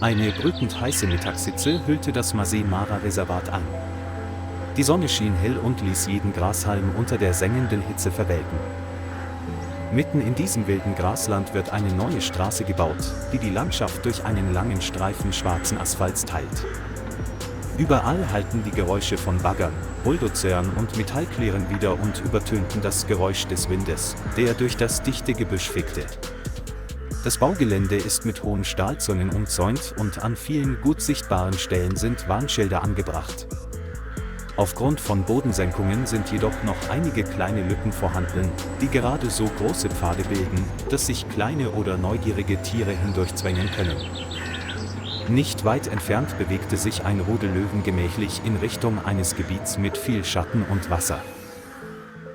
Eine brütend heiße Mittagshitze hüllte das Masai Mara Reservat ein. Die Sonne schien hell und ließ jeden Grashalm unter der sengenden Hitze verwelken. Mitten in diesem wilden Grasland wird eine neue Straße gebaut, die die Landschaft durch einen langen Streifen schwarzen Asphalts teilt. Überall hallten die Geräusche von Baggern, Bulldozern und Metallklirren wider und übertönten das Geräusch des Windes, der durch das dichte Gebüsch fegte. Das Baugelände ist mit hohen Stahlzäunen umzäunt und an vielen gut sichtbaren Stellen sind Warnschilder angebracht. Aufgrund von Bodensenkungen sind jedoch noch einige kleine Lücken vorhanden, die gerade so große Pfade bilden, dass sich kleine oder neugierige Tiere hindurchzwängen können. Nicht weit entfernt bewegte sich ein Rudel Löwen gemächlich in Richtung eines Gebiets mit viel Schatten und Wasser.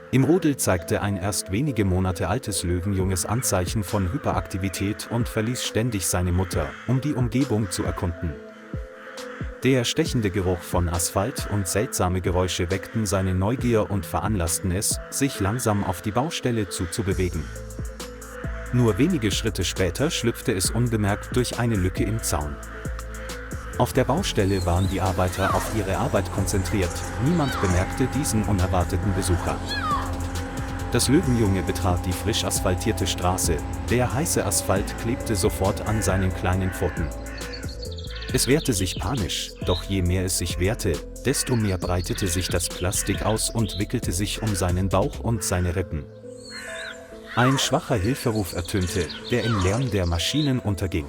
Im Rudel zeigte ein erst wenige Monate altes Löwenjunges Anzeichen von Hyperaktivität und verließ ständig seine Mutter, um die Umgebung zu erkunden. Der stechende Geruch von Asphalt und seltsame Geräusche weckten seine Neugier und veranlassten es, sich langsam auf die Baustelle zuzubewegen. Nur wenige Schritte später schlüpfte es unbemerkt durch eine Lücke im Zaun. Auf der Baustelle waren die Arbeiter auf ihre Arbeit konzentriert, niemand bemerkte diesen unerwarteten Besucher. Das Löwenjunge betrat die frisch asphaltierte Straße, der heiße Asphalt klebte sofort an seinen kleinen Pfoten. Es wehrte sich panisch, doch je mehr es sich wehrte, desto mehr breitete sich das Plastik aus und wickelte sich um seinen Bauch und seine Rippen. Ein schwacher Hilferuf ertönte, der im Lärm der Maschinen unterging.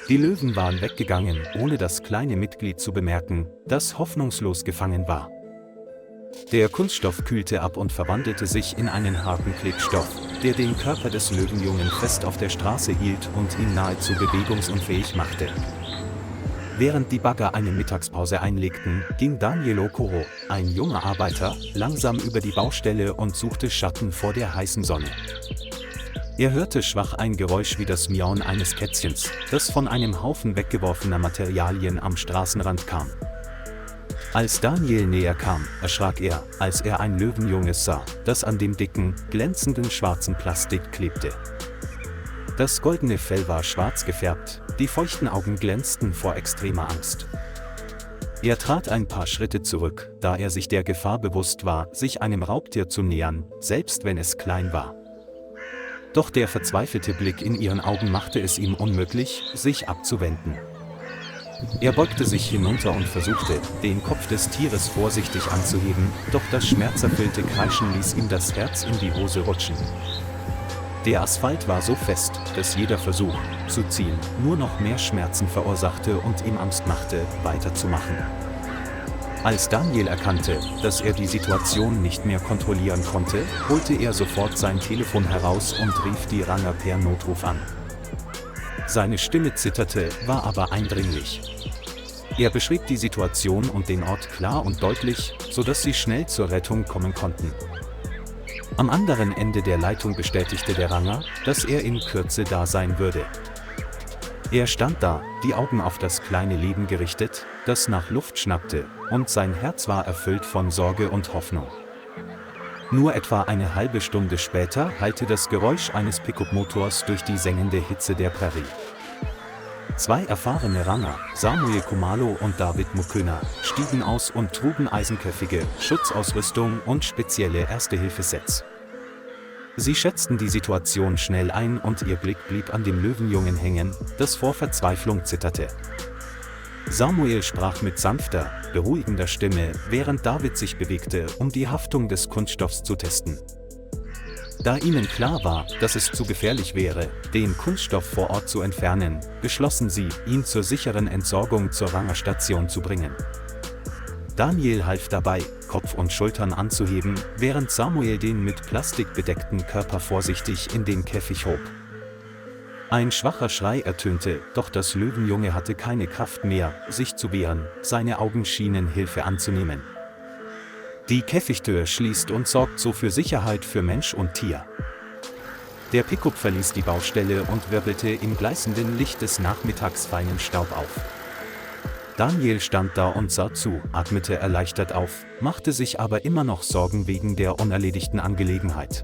Die Löwen waren weggegangen, ohne das kleine Mitglied zu bemerken, das hoffnungslos gefangen war. Der Kunststoff kühlte ab und verwandelte sich in einen harten Klebstoff, der den Körper des Löwenjungen fest auf der Straße hielt und ihn nahezu bewegungsunfähig machte. Während die Bagger eine Mittagspause einlegten, ging Daniel Okoro, ein junger Arbeiter, langsam über die Baustelle und suchte Schatten vor der heißen Sonne. Er hörte schwach ein Geräusch wie das Miauen eines Kätzchens, das von einem Haufen weggeworfener Materialien am Straßenrand kam. Als Daniel näher kam, erschrak er, als er ein Löwenjunges sah, das an dem dicken, glänzenden schwarzen Plastik klebte. Das goldene Fell war schwarz gefärbt, die feuchten Augen glänzten vor extremer Angst. Er trat ein paar Schritte zurück, da er sich der Gefahr bewusst war, sich einem Raubtier zu nähern, selbst wenn es klein war. Doch der verzweifelte Blick in ihren Augen machte es ihm unmöglich, sich abzuwenden. Er beugte sich hinunter und versuchte, den Kopf des Tieres vorsichtig anzuheben, doch das schmerzerfüllte Kreischen ließ ihm das Herz in die Hose rutschen. Der Asphalt war so fest, dass jeder Versuch, zu ziehen, nur noch mehr Schmerzen verursachte und ihm Angst machte, weiterzumachen. Als Daniel erkannte, dass er die Situation nicht mehr kontrollieren konnte, holte er sofort sein Telefon heraus und rief die Ranger per Notruf an. Seine Stimme zitterte, war aber eindringlich. Er beschrieb die Situation und den Ort klar und deutlich, sodass sie schnell zur Rettung kommen konnten. Am anderen Ende der Leitung bestätigte der Ranger, dass er in Kürze da sein würde. Er stand da, die Augen auf das kleine Leben gerichtet, das nach Luft schnappte, und sein Herz war erfüllt von Sorge und Hoffnung. Nur etwa eine halbe Stunde später hallte das Geräusch eines Pickup-Motors durch die sengende Hitze der Prärie. Zwei erfahrene Ranger, Samuel Kumalo und David Mukwena, stiegen aus und trugen Eisenkäfige, Schutzausrüstung und spezielle Erste-Hilfe-Sets. Sie schätzten die Situation schnell ein und ihr Blick blieb an dem Löwenjungen hängen, das vor Verzweiflung zitterte. Samuel sprach mit sanfter, beruhigender Stimme, während David sich bewegte, um die Haftung des Kunststoffs zu testen. Da ihnen klar war, dass es zu gefährlich wäre, den Kunststoff vor Ort zu entfernen, beschlossen sie, ihn zur sicheren Entsorgung zur Rangerstation zu bringen. Daniel half dabei, Kopf und Schultern anzuheben, während Samuel den mit Plastik bedeckten Körper vorsichtig in den Käfig hob. Ein schwacher Schrei ertönte, doch das Löwenjunge hatte keine Kraft mehr, sich zu wehren, seine Augen schienen Hilfe anzunehmen. Die Käfigtür schließt und sorgt so für Sicherheit für Mensch und Tier. Der Pickup verließ die Baustelle und wirbelte im gleißenden Licht des Nachmittags feinen Staub auf. Daniel stand da und sah zu, atmete erleichtert auf, machte sich aber immer noch Sorgen wegen der unerledigten Angelegenheit.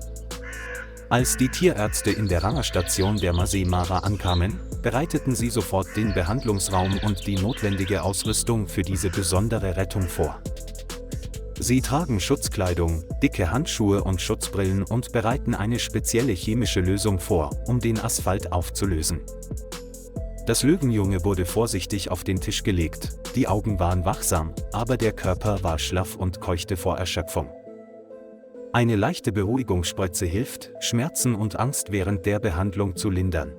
Als die Tierärzte in der Rangerstation der Masai Mara ankamen, bereiteten sie sofort den Behandlungsraum und die notwendige Ausrüstung für diese besondere Rettung vor. Sie tragen Schutzkleidung, dicke Handschuhe und Schutzbrillen und bereiten eine spezielle chemische Lösung vor, um den Asphalt aufzulösen. Das Löwenjunge wurde vorsichtig auf den Tisch gelegt, die Augen waren wachsam, aber der Körper war schlaff und keuchte vor Erschöpfung. Eine leichte Beruhigungsspritze hilft, Schmerzen und Angst während der Behandlung zu lindern.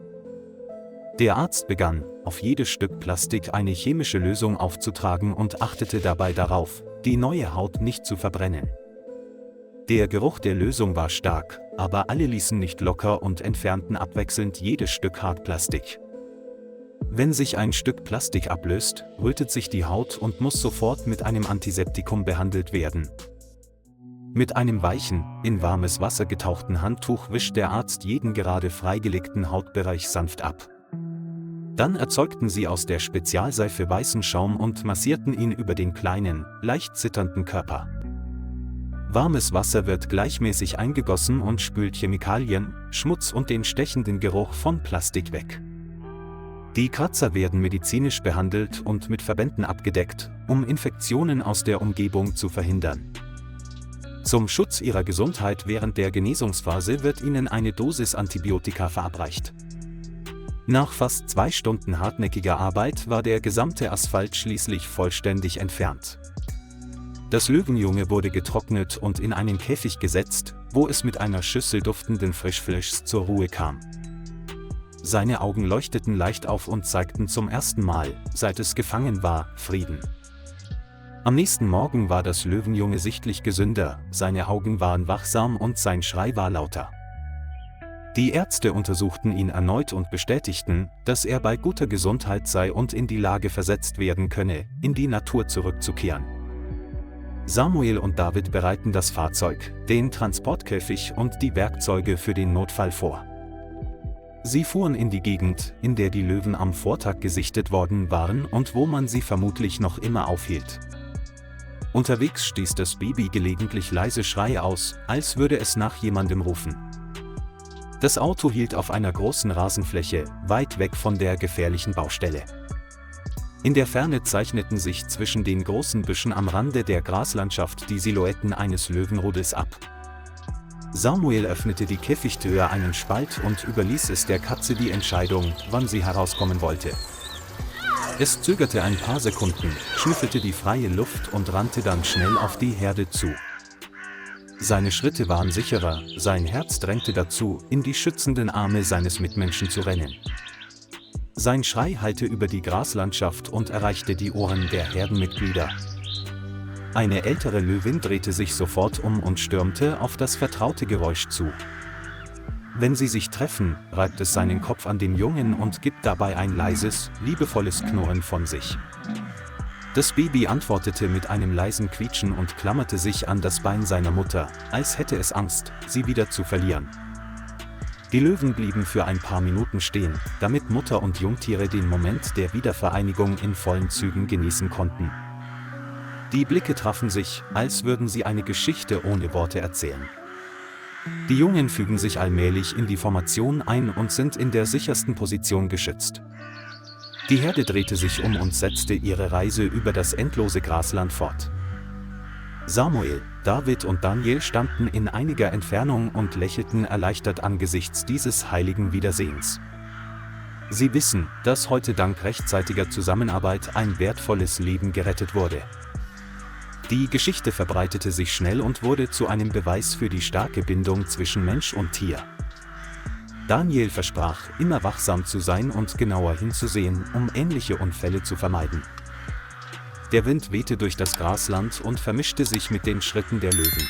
Der Arzt begann, auf jedes Stück Plastik eine chemische Lösung aufzutragen und achtete dabei darauf, die neue Haut nicht zu verbrennen. Der Geruch der Lösung war stark, aber alle ließen nicht locker und entfernten abwechselnd jedes Stück Hartplastik. Wenn sich ein Stück Plastik ablöst, rötet sich die Haut und muss sofort mit einem Antiseptikum behandelt werden. Mit einem weichen, in warmes Wasser getauchten Handtuch wischt der Arzt jeden gerade freigelegten Hautbereich sanft ab. Dann erzeugten sie aus der Spezialseife weißen Schaum und massierten ihn über den kleinen, leicht zitternden Körper. Warmes Wasser wird gleichmäßig eingegossen und spült Chemikalien, Schmutz und den stechenden Geruch von Plastik weg. Die Kratzer werden medizinisch behandelt und mit Verbänden abgedeckt, um Infektionen aus der Umgebung zu verhindern. Zum Schutz ihrer Gesundheit während der Genesungsphase wird ihnen eine Dosis Antibiotika verabreicht. Nach fast 2 Stunden hartnäckiger Arbeit war der gesamte Asphalt schließlich vollständig entfernt. Das Löwenjunge wurde getrocknet und in einen Käfig gesetzt, wo es mit einer Schüssel duftenden Frischfleischs zur Ruhe kam. Seine Augen leuchteten leicht auf und zeigten zum ersten Mal, seit es gefangen war, Frieden. Am nächsten Morgen war das Löwenjunge sichtlich gesünder, seine Augen waren wachsam und sein Schrei war lauter. Die Ärzte untersuchten ihn erneut und bestätigten, dass er bei guter Gesundheit sei und in die Lage versetzt werden könne, in die Natur zurückzukehren. Samuel und David bereiten das Fahrzeug, den Transportkäfig und die Werkzeuge für den Notfall vor. Sie fuhren in die Gegend, in der die Löwen am Vortag gesichtet worden waren und wo man sie vermutlich noch immer aufhielt. Unterwegs stieß das Baby gelegentlich leise Schreie aus, als würde es nach jemandem rufen. Das Auto hielt auf einer großen Rasenfläche, weit weg von der gefährlichen Baustelle. In der Ferne zeichneten sich zwischen den großen Büschen am Rande der Graslandschaft die Silhouetten eines Löwenrudels ab. Samuel öffnete die Käfigtür einen Spalt und überließ es der Katze die Entscheidung, wann sie herauskommen wollte. Es zögerte ein paar Sekunden, schnüffelte die freie Luft und rannte dann schnell auf die Herde zu. Seine Schritte waren sicherer, sein Herz drängte dazu, in die schützenden Arme seines Mitmenschen zu rennen. Sein Schrei hallte über die Graslandschaft und erreichte die Ohren der Herdenmitglieder. Eine ältere Löwin drehte sich sofort um und stürmte auf das vertraute Geräusch zu. Wenn sie sich treffen, reibt es seinen Kopf an den Jungen und gibt dabei ein leises, liebevolles Knurren von sich. Das Baby antwortete mit einem leisen Quietschen und klammerte sich an das Bein seiner Mutter, als hätte es Angst, sie wieder zu verlieren. Die Löwen blieben für ein paar Minuten stehen, damit Mutter und Jungtiere den Moment der Wiedervereinigung in vollen Zügen genießen konnten. Die Blicke trafen sich, als würden sie eine Geschichte ohne Worte erzählen. Die Jungen fügen sich allmählich in die Formation ein und sind in der sichersten Position geschützt. Die Herde drehte sich um und setzte ihre Reise über das endlose Grasland fort. Samuel, David und Daniel standen in einiger Entfernung und lächelten erleichtert angesichts dieses heiligen Wiedersehens. Sie wissen, dass heute dank rechtzeitiger Zusammenarbeit ein wertvolles Leben gerettet wurde. Die Geschichte verbreitete sich schnell und wurde zu einem Beweis für die starke Bindung zwischen Mensch und Tier. Daniel versprach, immer wachsam zu sein und genauer hinzusehen, um ähnliche Unfälle zu vermeiden. Der Wind wehte durch das Grasland und vermischte sich mit den Schritten der Löwen.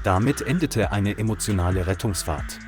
Damit endete eine emotionale Rettungsfahrt.